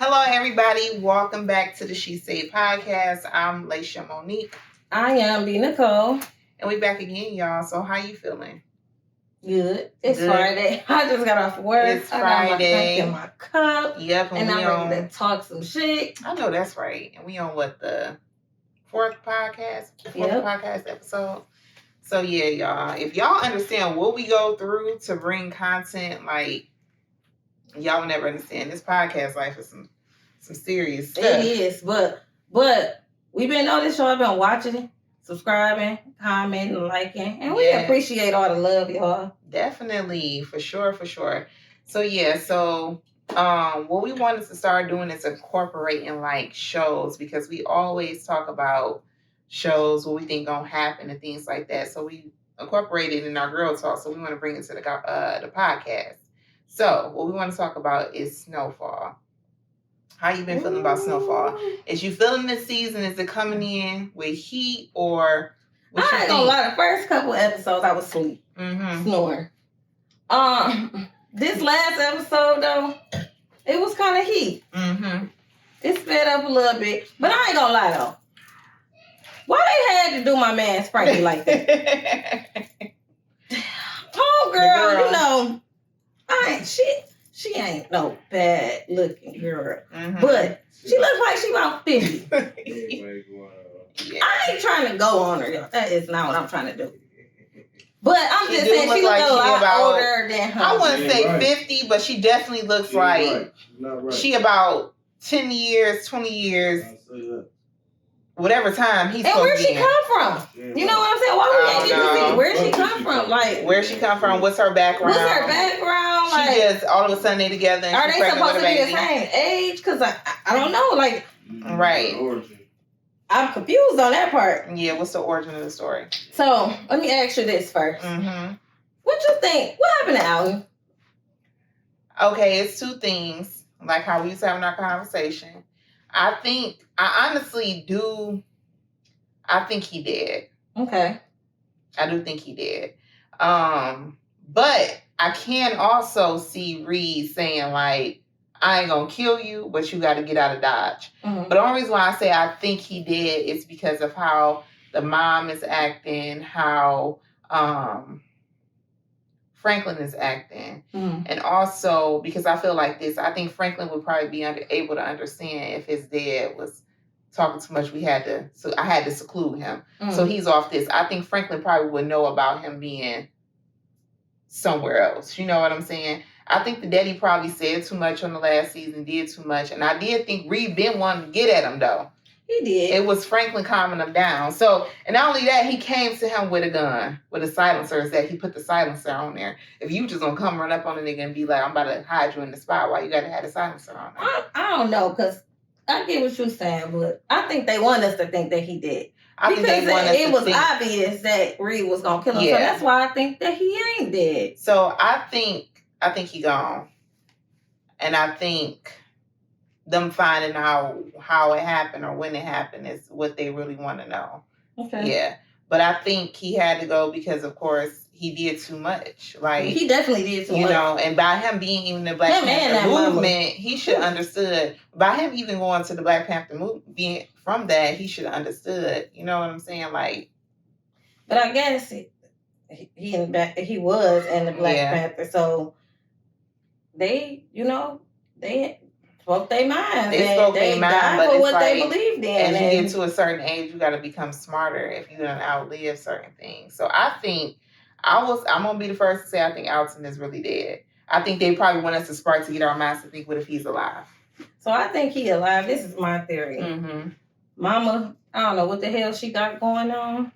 Hello, everybody. Welcome back to the She Say podcast. I'm Laisha Monique. I am B. Nicole. And we back again, y'all. So how you feeling? Good. It's Good. Friday. I just got off work. It's Friday. I got my drink in my cup. Yep. And I'm ready to talk some shit. I know that's right. And we on what, the fourth podcast episode? So yeah, y'all. If y'all understand what we go through to bring content, like, y'all will never understand. This podcast life is some serious stuff. It is, but we've been on this show. I've been watching, subscribing, commenting, liking, and we appreciate all the love, y'all. Definitely, for sure. So yeah, what we wanted to start doing is incorporating like shows, because we always talk about shows, what we think gonna happen and things like that. So we incorporated in our girl talk. So we want to bring it to the podcast. So what we want to talk about is Snowfall. How you been feeling about Snowfall? Is you feeling this season? Is it coming in with heat or? I ain't gonna lie. The first couple episodes I was asleep, snoring. This last episode though, it was kind of heat. It sped up a little bit, but I ain't gonna lie though. Why they had to do my man Sprite like that? Oh girl, you know, I ain't shit. She ain't no bad looking girl, but she looks like she about 50. I ain't trying to go on her, y'all. That is not what I'm trying to do. But I'm just saying she looks a lot older than her. I wouldn't say 50, but she definitely looks like she about 10 years, 20 years, whatever time he's supposed to be. And where she come from? You know what I'm saying? Why we ain't get to see where she come from? Like, where she come from? What's her background? Like, she just all of a sudden they together. And are they supposed to be the same age? Because I don't know. Like, right. I'm confused on that part. Yeah, what's the origin of the story? So let me ask you this first. What you think? What happened to Alton? Okay, it's two things. Like how we was having our conversation. I honestly do. I think he did. Okay. I do think he did. But I can also see Reed saying like, I ain't gonna kill you, but you got to get out of Dodge. But the only reason why I say I think he did is because of how the mom is acting, how Franklin is acting, and also because I feel like this, I think Franklin would probably be able to understand if his dad was talking too much. I had to seclude him, so he's off this. I think Franklin probably would know about him being somewhere else. You know what I'm saying? I think the daddy probably said too much on the last season, did too much, and I did think Reed been wanting to get at him though. He did. It was Franklin calming him down. So, and not only that, he came to him with a gun, with a silencer. That he put the silencer on there. If you just gonna come run up on a nigga and be like, I'm about to hide you in the spot, why you gotta have the silencer on there? I don't know, because I get what you're saying, but I think they want us to think that he did. It was obvious that Reed was gonna kill him. Yeah. So that's why I think that he ain't dead. So I think he gone. And I think them finding out how it happened or when it happened is what they really want to know. Okay. Yeah. But I think he had to go because, of course, he did too much. Like, he definitely did too much. You know, and by him being even the Black Panther movement, he should have understood. By him even going to the Black Panther movement, being from that, he should have understood. You know what I'm saying? Like, but I guess he was in the Black Panther, so they, you know, they spoke their mind. They spoke their mind, but what they believed in. As you get to a certain age, you got to become smarter if you don't outlive certain things. So I think I'm gonna be the first to say I think Alton is really dead. I think they probably want us to spark to get our minds to think, what if he's alive? So I think he alive. This is my theory. Mama, I don't know what the hell she got going on.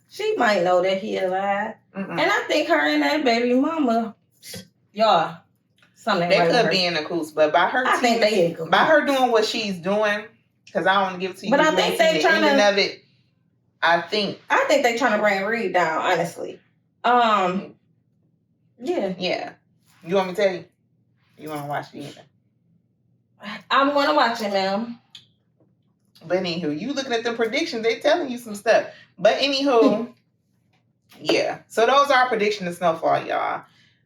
She might know that he alive, and I think her and that baby mama, y'all. They could be in the coops, but by her, I think they in the coops. By her doing what she's doing, because I don't want to give it to you. But I think they trying to. Of it, I think they trying to bring Reed down. Honestly, yeah. You want me to tell you? You want to watch it either? I'm going to watch it, ma'am. But anywho, you looking at the predictions, they telling you some stuff. But anywho, yeah. So those are our predictions of Snowfall, y'all.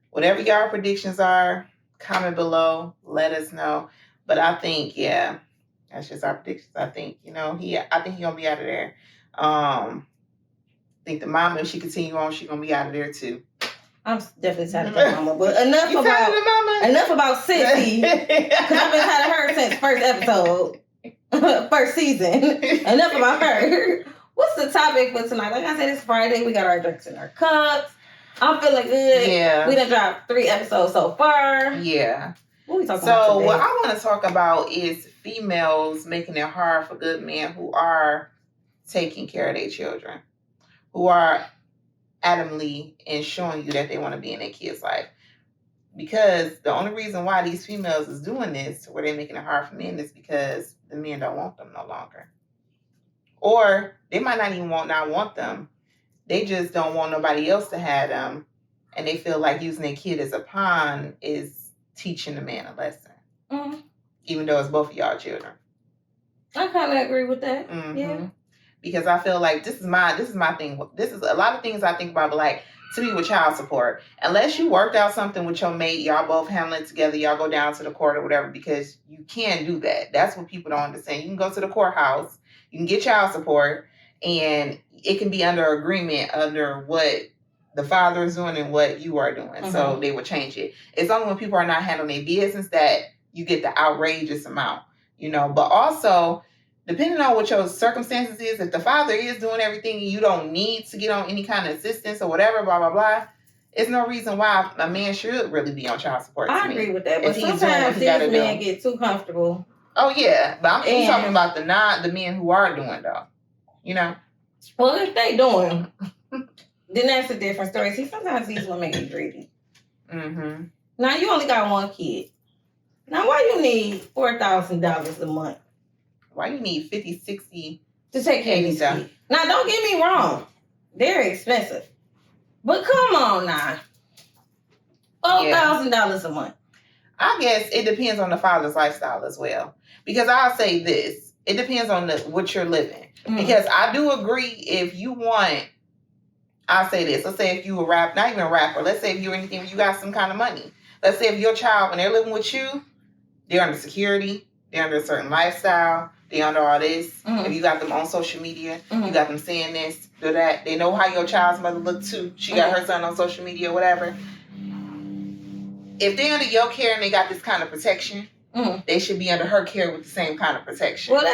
Whatever y'all predictions are, comment below. Let us know. But I think, yeah, that's just our predictions. I think, I think he's gonna be out of there. I think the mama, if she continue on, she's gonna be out of there too. I'm definitely tired of the mama, but enough You tired of the mama? Enough about Sissy, because I've been tired of her since first episode, first season. Enough about her. What's the topic for tonight? Like I said, it's Friday. We got our drinks in our cups. I'm feeling good. Yeah. We done dropped 3 episodes so far. Yeah. What we talking about today? What I want to talk about is females making it hard for good men who are taking care of their children, who are adamantly and showing you that they want to be in their kids' life. Because the only reason why these females is doing this, where they're making it hard for men, is because the men don't want them no longer. Or they might not even not want them. They just don't want nobody else to have them. And they feel like using their kid as a pawn is teaching the man a lesson. Mm-hmm. Even though it's both of y'all children. I kind of agree with that. Mm-hmm. Yeah. Because I feel like this is my thing. This is a lot of things I think about, but like, to me, with child support, unless you worked out something with your mate, y'all both handle it together, y'all go down to the court or whatever, because you can't do that. That's what people don't understand. You can go to the courthouse, you can get child support, and it can be under agreement under what the father is doing and what you are doing. Mm-hmm. So they would change it. It's only when people are not handling their business that you get the outrageous amount, but also, depending on what your circumstances is, if the father is doing everything and you don't need to get on any kind of assistance or whatever, blah, blah, blah, it's no reason why a man should really be on child support. I agree with that, but sometimes these men get too comfortable. Oh, yeah, but I'm talking about the men who are doing, though, Well, if they doing, then that's a different story. See, sometimes these women get greedy. Mm-hmm. Now, you only got 1 kid. Now, why you need $4,000 a month? Why you need 50, 60 to take care of these kids? Now, don't get me wrong. They're expensive. But come on now. $4,000 a month. I guess it depends on the father's lifestyle as well. Because I'll say this. It depends on what you're living. Mm-hmm. Because I do agree if you want, I'll say this. Let's say if you a rapper, not even a rapper. Let's say if you're anything, you got some kind of money. Let's say if your child, when they're living with you, they're under security. They're under a certain lifestyle. They under all this. Mm-hmm. If you got them on social media, you got them saying this, do that. They know how your child's mother look too. She got her son on social media or whatever. If they're under your care and they got this kind of protection, they should be under her care with the same kind of protection. Well,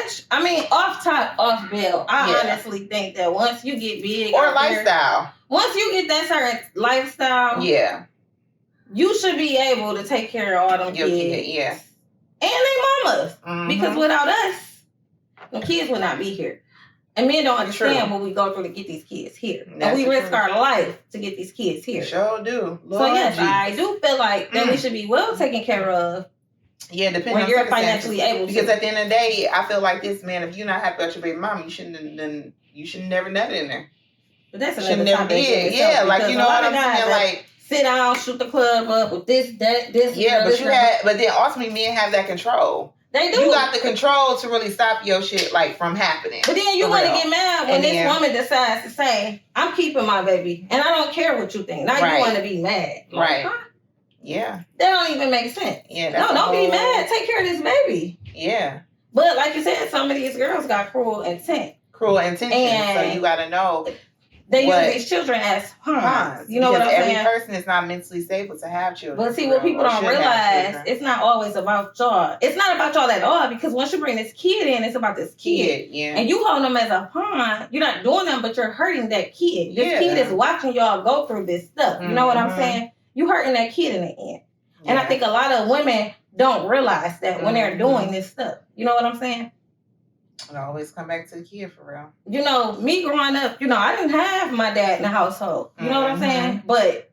off top, off bill. I honestly think that once you get big or lifestyle, once you get that certain lifestyle, you should be able to take care of all them kids. Yeah. And their mamas. Mm-hmm. Because without us, the kids would not be here. And men don't understand what we go through to get these kids here. And we risk our life to get these kids here. Sure do. Lord, so yes, I do feel like that we should be well taken care of. Yeah, depending when on you're financially able to. Because at the end of the day, I feel like this, man, if you're not happy about your baby mama, you shouldn't never nut in there. But that's another topic. Yeah, like, you know what I'm saying? Like, sit down, shoot the club up with this. Yeah, but then ultimately men have that control. They do. You got the control to really stop your shit like from happening. But then you want to get mad when this woman decides to say, "I'm keeping my baby, and I don't care what you think." Now you want to be mad, right? Huh? Yeah, that don't even make sense. Yeah, don't be mad. Take care of this baby. Yeah, but like you said, some of these girls got cruel intent. And so you got to know. They use these children as pawns. You know what I'm saying? Every person is not mentally stable to have children. But see, what people don't realize, it's not always about y'all. It's not about y'all at all, because once you bring this kid in, it's about this kid. Yeah. And you hold them as a pawn. You're not doing them, but you're hurting that kid. This kid is watching y'all go through this stuff. You know what I'm saying? You hurting that kid in the end. Yeah. And I think a lot of women don't realize that when they're doing this stuff. You know what I'm saying? It always come back to the kid for real. You know, me growing up, I didn't have my dad in the household. You know what I'm saying? But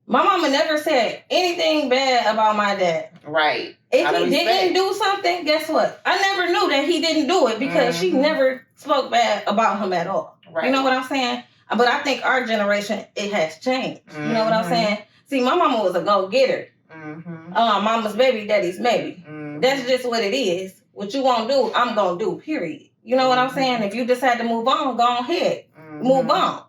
my mama never said anything bad about my dad. Right. If he didn't do something, guess what? I never knew that he didn't do it because she never spoke bad about him at all. Right. You know what I'm saying? But I think our generation, it has changed. You know what I'm saying? See, my mama was a go-getter. Mama's baby, daddy's maybe. That's just what it is. What you won't do, I'm going to do, period. You know what I'm saying? If you decide to move on, go ahead. Move on.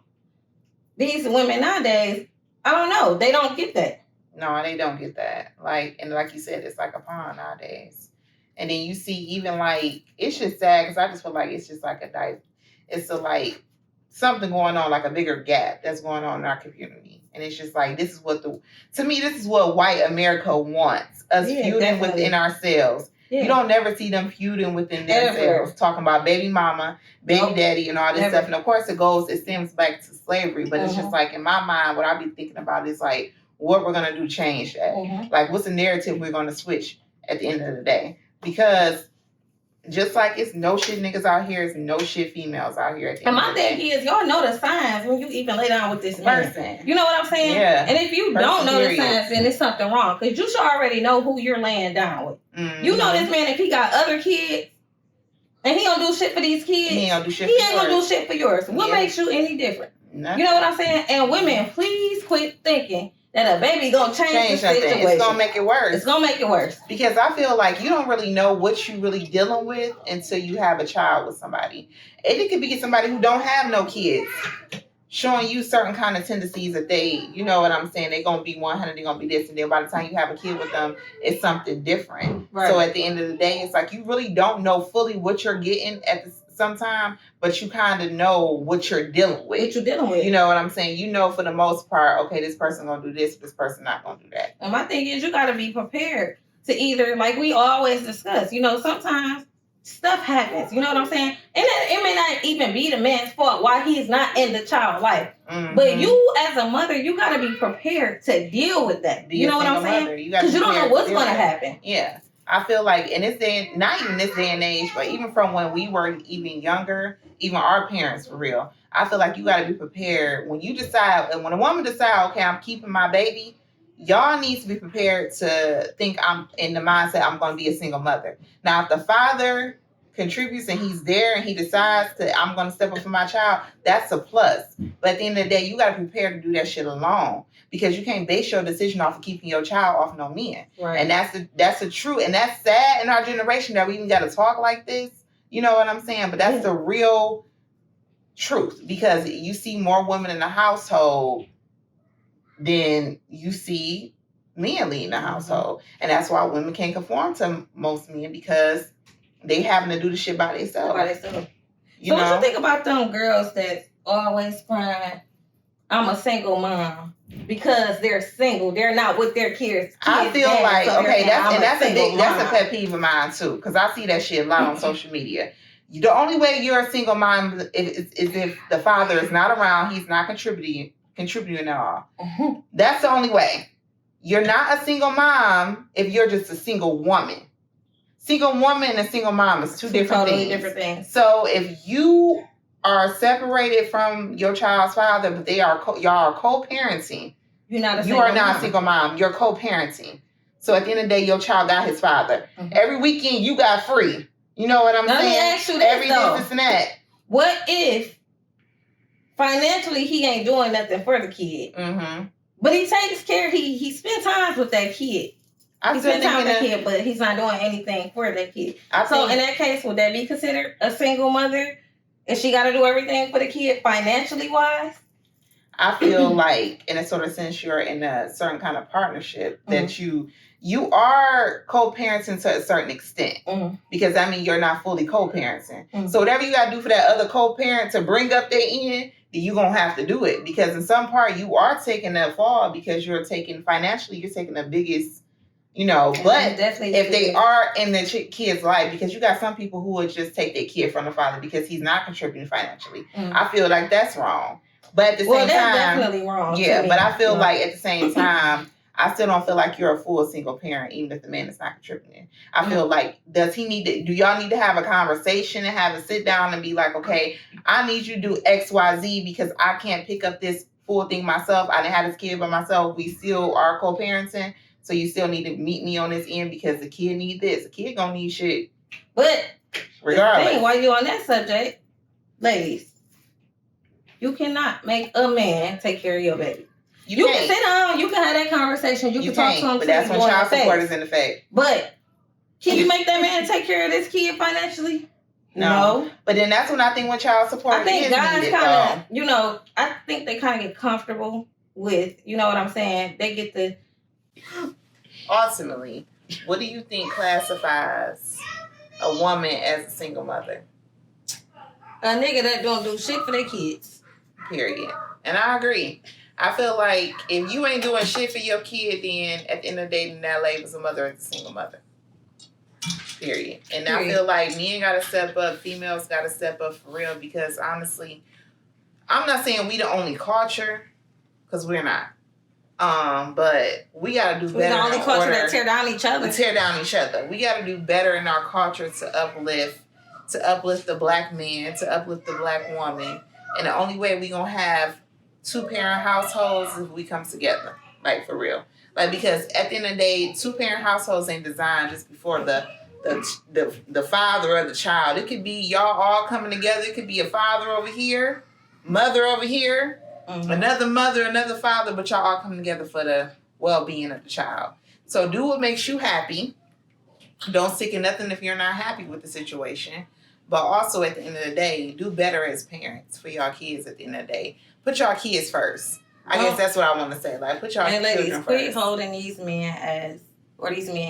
These women nowadays, I don't know. They don't get that. No, they don't get that. Like you said, it's like a pawn nowadays. And then you see even like, it's just sad because I just feel like it's just like it's a like something going on, like a bigger gap that's going on in our community. And it's just like, this is what this is what white America wants, us feuding definitely. Within ourselves. Yeah. You don't never see them feuding within themselves, talking about baby mama, baby daddy, and all this stuff. And of course it stems back to slavery, but it's just like, in my mind, what I be thinking about is like, what we're gonna do to change that. Like, what's the narrative we're gonna switch at the end of the day? Because just like it's no shit niggas out here, it's no shit females out here. And my thing is, y'all know the signs when you even lay down with this person. You know what I'm saying? Yeah. And if you don't know the signs, then there's something wrong. Because you should already know who you're laying down with. Mm-hmm. You know this man, if he got other kids, and he don't do shit for these kids, he ain't gonna do shit for yours. What makes you any different? Nothing. You know what I'm saying? And women, please quit thinking that a baby gonna change the situation. It's gonna make it worse. It's gonna make it worse. Because I feel like you don't really know what you really dealing with until you have a child with somebody. And it could be somebody who don't have no kids, showing you certain kind of tendencies that they, you know what I'm saying, they're gonna be 100, they're gonna be this, and then by the time you have a kid with them, it's something different. Right. So at the end of the day, it's like you really don't know fully what you're getting at some time, but you kind of know what you're dealing with. What you're dealing with. You know what I'm saying? You know for the most part, okay, this person gonna do this person not gonna do that. And my thing is, you gotta be prepared to either, like we always discuss, you know, sometimes stuff happens, you know what I'm saying? And it may not even be the man's fault why he's not in the child's life. Mm-hmm. But you, as a mother, you gotta be prepared to deal with that. You know what I'm saying? Because you don't know what's gonna happen. Yeah. I feel like in this day, not even this day and age, but even from when we were even younger, even our parents for real, I feel like you got to be prepared when you decide, and when a woman decide, okay, I'm keeping my baby, y'all need to be prepared to think I'm in the mindset I'm going to be a single mother. Now, if the father contributes and he's there and he decides that I'm going to step up for my child, that's a plus. But at the end of the day, you got to prepare to do that shit alone. Because you can't base your decision off of keeping your child off no men. Right. And that's the truth. And that's sad in our generation that we even got to talk like this. You know what I'm saying? But that's the real truth. Because you see more women in the household than you see men leading the household. And that's why women can't conform to most men, because they having to do the shit by themselves. So what you think about them girls that always crying, I'm a single mom? Because they're single, they're not with their kids. I feel like, okay, that's a pet peeve of mine too, because I see that shit a lot on social media. The only way you're a single mom is if the father is not around, he's not contributing at all. Mm-hmm. That's the only way. You're not a single mom if you're just a single woman. Single woman and a single mom is two different things. So if you are separated from your child's father, but y'all are co-parenting. You are not a single mom. You're co-parenting. So at the end of the day, your child got his father. Mm-hmm. Every weekend you got free. You know what I'm saying? Let me ask you this and that. What if financially he ain't doing nothing for the kid, but he takes care? He spends time with that kid. He spends time with that kid, but he's not doing anything for that kid. So in that case, would that be considered a single mother? And she got to do everything for the kid financially wise? I feel like, in a sort of sense, you're in a certain kind of partnership that you are co-parenting to a certain extent. Because, I mean, you're not fully co-parenting. So whatever you got to do for that other co-parent to bring up their end, then you're going to have to do it. Because in some part, you are taking that fall because you're taking the biggest, you know, but if they are in the kid's life, because you got some people who would just take their kid from the father because he's not contributing financially. I feel like that's wrong. But at the same time, that's definitely wrong. Yeah, but I feel like at the same time, I still don't feel like you're a full single parent, even if the man is not contributing. I feel like, do y'all need to have a conversation and have a sit down and be like, okay, I need you to do X, Y, Z because I can't pick up this full thing myself. I didn't have this kid by myself. We still are co-parenting. So you still need to meet me on this end because the kid need this. The kid gonna need shit. But regardless, while you're on that subject, ladies, you cannot make a man take care of your baby. You can sit down, you can have that conversation, you can talk to him. But that's when child support is in effect. But can you make that man take care of this kid financially? No. But then that's when I think when child support I think is guys needed, kind of, I think they kind of get comfortable with, you know what I'm saying? They get the... Ultimately, what do you think classifies a woman as a single mother? A nigga that don't do shit for their kids. Period. And I agree. I feel like if you ain't doing shit for your kid, then at the end of the day, that labels a mother as a single mother. Period. And I feel like men gotta step up, females gotta step up for real, because honestly, I'm not saying we the only culture, because we're not. But we gotta do better. We're the only culture that tear down each other. We tear down each other. We gotta do better in our culture to uplift the black man, to uplift the black woman. And the only way we gonna have 2-parent households is if we come together. Like, for real. Like, because at the end of the day, 2-parent households ain't designed just before the father of the child. It could be y'all all coming together. It could be a father over here, mother over here, another mother, another father, but y'all all coming together for the well-being of the child. So do what makes you happy. Don't stick in nothing if you're not happy with the situation. But also, at the end of the day, do better as parents for y'all kids at the end of the day. Put y'all kids first. I guess that's what I want to say. Like, put y'all children first. And ladies, quit holding these men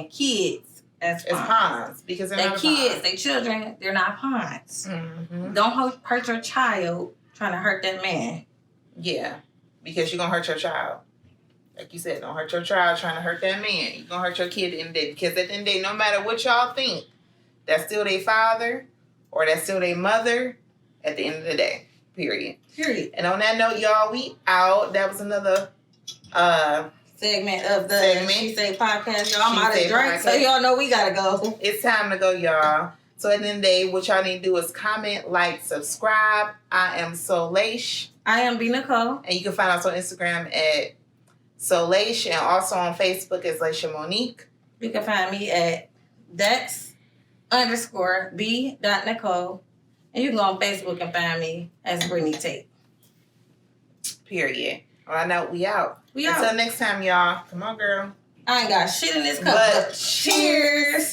kids as pawns. Because they're not kids, they children, they're not pawns. Mm-hmm. Don't hurt your child trying to hurt that man. Yeah, because you're going to hurt your child. Like you said, don't hurt your child trying to hurt that man. You're going to hurt your kid at the end of the day. Because at the end of the day, no matter what y'all think, that's still their father or that's still their mother at the end of the day. Period. And on that note, y'all, we out. That was another segment of the She Say podcast. Y'all, I'm out of drink, so y'all know we got to go. It's time to go, y'all. So at the end of the day, what y'all need to do is comment, like, subscribe. I am Solaish. I am B. Nicole. And you can find us on Instagram at Solaish and also on Facebook as Laisha Monique. You can find me at Dex_B.Nicole. And you can go on Facebook and find me as Brittany Tate. Period. On that note, we out. Until next time, y'all. Come on, girl. I ain't got shit in this cup. But cheers.